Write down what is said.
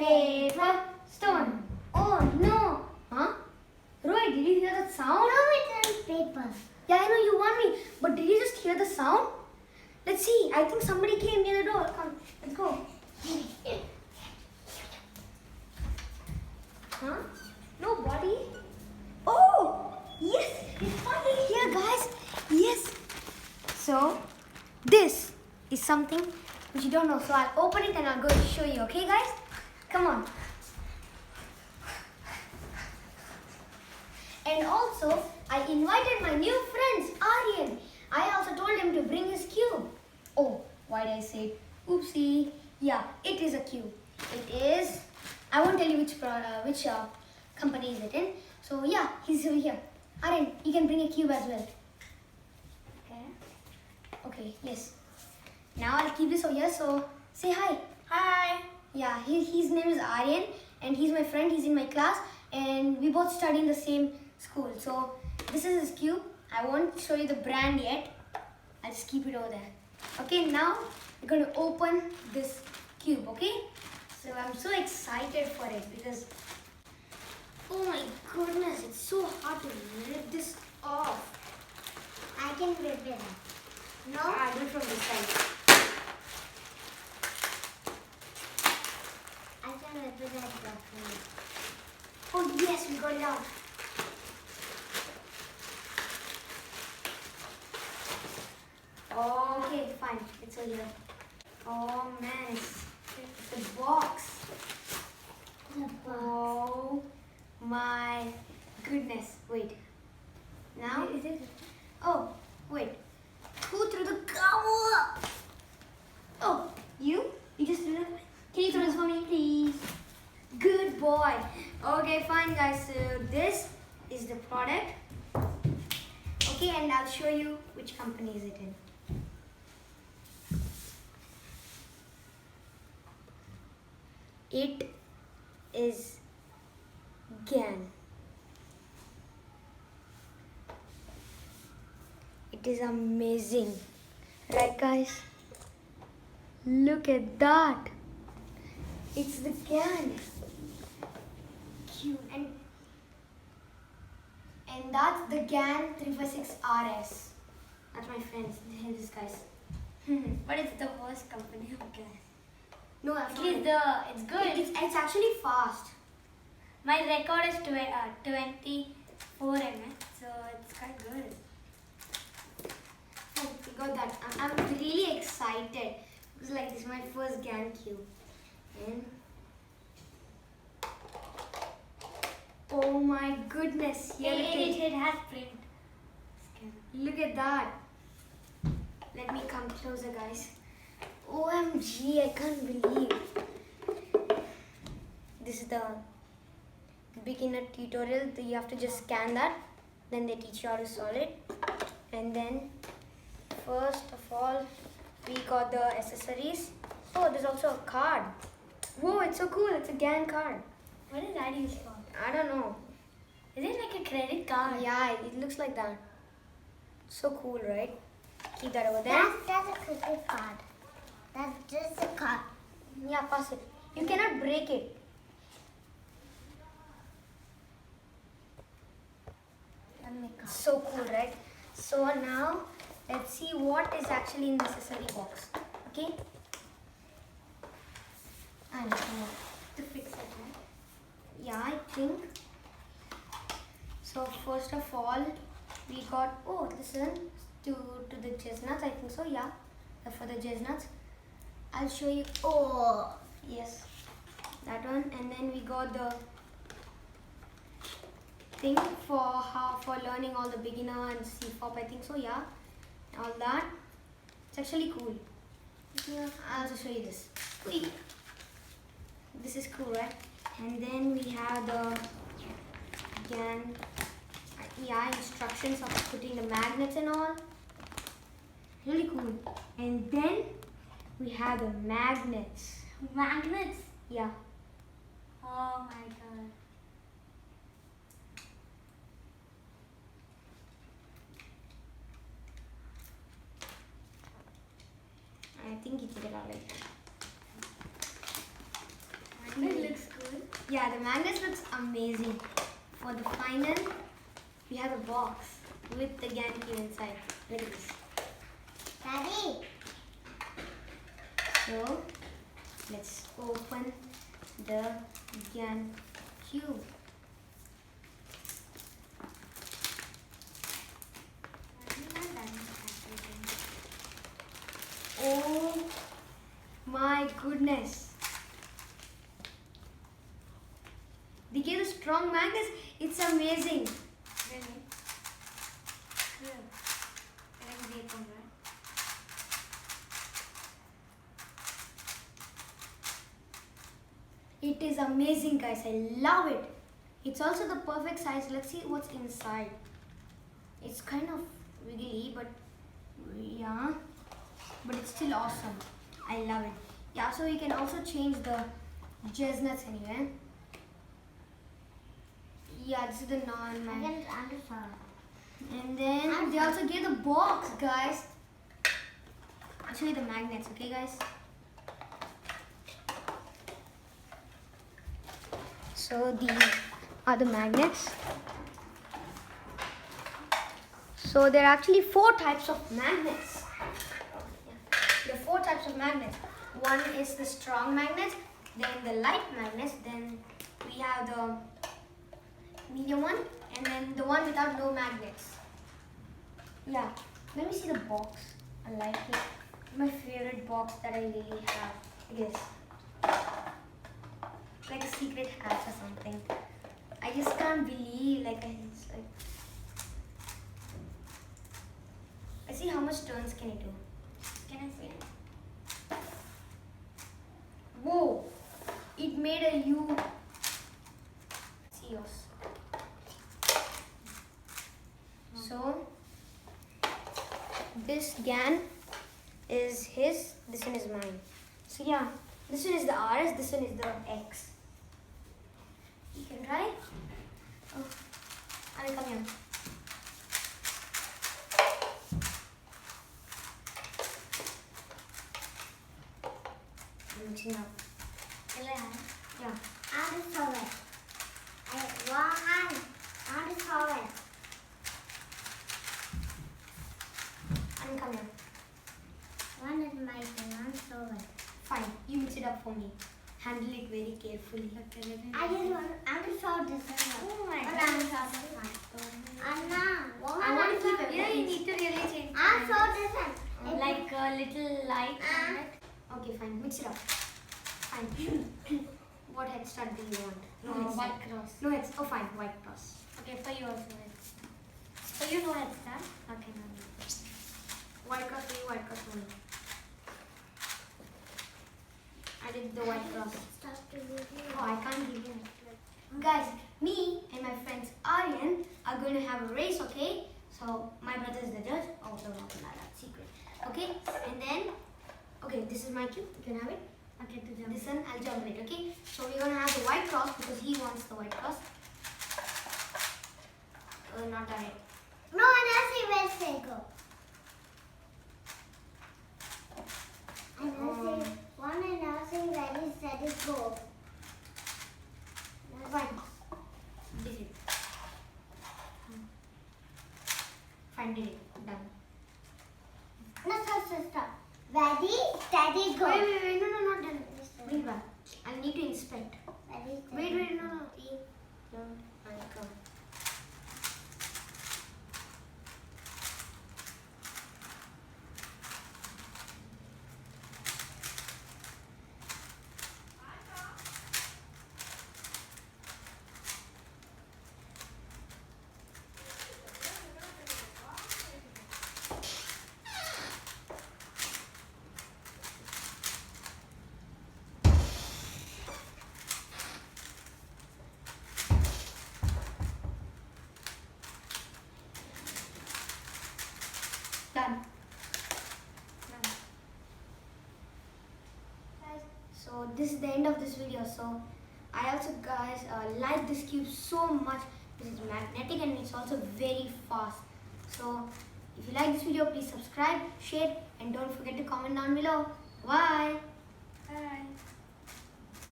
paper, stone. Oh no! Huh? Roy, did you hear that sound? No, it's on paper. Yeah, I know you want me, but did you just hear the sound? Let's see. I think somebody came near the door. Come, let's go. Huh? Nobody? Oh! Yes! It's finally here, guys! Yes! So, this is something which you don't know. So, I'll open it and I'll go and show you. Okay, guys? Come on. And also, I invited my new friends, Aryan. I also told him to bring his cube. Oh, why did I say it? Oopsie. Yeah, it is a cube. It is. I won't tell you which company is it in. So yeah, he's over here. Aryan, you can bring a cube as well. Okay. Okay. Yes. Now I'll keep this over here. So say hi. Hi. Yeah, his name is Aryan, and he's my friend. He's in my class, and we both study in the same school. So this is his cube. I won't show you the brand yet. I'll just keep it over there. Okay, now we're going to open this cube, okay? So I'm so excited for it because, oh my goodness, it's so hard to rip this off. I can rip it up. No? I'll do it from this side. I can rip it up that way. Oh yes, we got it out. Okay, fine. It's over here. Oh man, it's a box. Oh my goodness. Wait. Now? Is it? Oh, wait. Who threw the cover? Oh, you? You just threw it? Can you throw this for me, please? Good boy. Okay, fine, guys. So this is the product. Okay, and I'll show you which company is it in. It is GAN. It is amazing. Right, guys? Look at that. It's the GAN Cube. And that's the GAN 356 RS. That's my friends. This guys. But it's the worst company of gas. No, that's not it. It's good. It's actually fast. My record is 24 ms, so it's quite good. Oh, we got that. I'm really excited because like this is my first GAN Cube. And oh my goodness, here It has print. Look at that. Let me come closer, guys. OMG, I can't believe. This is the beginner tutorial. You have to just scan that. Then they teach you how to solve it. And then, first of all, we got the accessories. Oh, there's also a card. Whoa, it's so cool. It's a GAN card. What is that used for? I don't know. Is it like a credit card? Yeah, it looks like that. So cool, right? Keep that over there. That's a credit card. That's just a card. Yeah, pass it. You cannot break it. So cool, right? So now, let's see what is actually in the accessory box. Okay? And to fix it, right? Yeah, I think. So first of all, we got, oh, listen, to the chestnuts, I think so, yeah. For the chestnuts. I'll show you. Oh, yes, that one. And then we got the thing for learning all the beginner and C-pop, I think so, yeah. All that. It's actually cool. Yeah, I'll also show you this. Whee! This is cool, right? And then we have the GAN, yeah, instructions of putting the magnets and all. Really cool. And then we have the magnets. Magnets? Yeah. Oh my god. I think it's it out like that. looking. It looks cool. Yeah, the magnets looks amazing. For the final, we have a box with the GAN Cube inside. Look at this. Daddy. So, let's open the GAN Cube. Oh my goodness. They gave us strong magnets. It's amazing. Really? Cool. Let's get on that. It is amazing, guys. I love it. It's also the perfect size. Let's see what's inside. It's kind of wiggly, but yeah. But it's still awesome. I love it. Yeah, so you can also change the chestnuts anyway. Yeah, this is the non-magnet. And then they also gave the box, guys. I'll show you the magnets, okay, guys? So these are the magnets. So there are actually 4 types of magnets. There are 4 types of magnets. One is the strong magnets, then the light magnets, then we have the medium one, and then the one without no magnets. Yeah, let me see the box. I like it. My favorite box that I really have is like a secret hatch or something. I just can't believe it's like I see how much turns can it do. Can I see it? Whoa! It made a U. See yours. So this GAN is his, this one is mine. So yeah, this one is the RS, this one is the X. You can try. Oh, I'll come here. I'm mixing up. Yeah. I just saw it. I just saw it. And come here. One is my thing. I just saw it. Fine, you mix it up for me. Handle it very carefully. I just saw this one. Oh my But God. I saw this one. Anna, what I want to keep it. it. Yeah, you need to really change. I saw this one. Like a little light on it. Okay, fine. Mix it up. Fine. What head start do you want? No, head white start. cross. No heads. Oh, fine. White cross. Okay, for you also. So you know head start? Okay, no. White cross for you, white cross for me. I did the white cross. Oh, I can't give you. Guys, me and my friends Aryan are going to have a race, okay? So my brother is the judge. Oh, no, not that secret. Okay, and then, okay, this is my cube. You can have it. Okay, to jump. This one, I'll jump it, okay? So we're going to have the white cross because he wants the white cross. Not done it. No, and I see where they go. And I see one and I see where he said it go. Fine. Did it. Fine, did it. Done. No, stop. Ready, steady, go. Wait, no, not done. Bring it back. I need to inspect. Ready, steady. Wait, no. Don't. Go. Done. Guys, so this is the end of this video. So I also, guys, like this cube so much. This is magnetic and it's also very fast. So if you like this video, please subscribe, share, and don't forget to comment down below. Bye. Bye.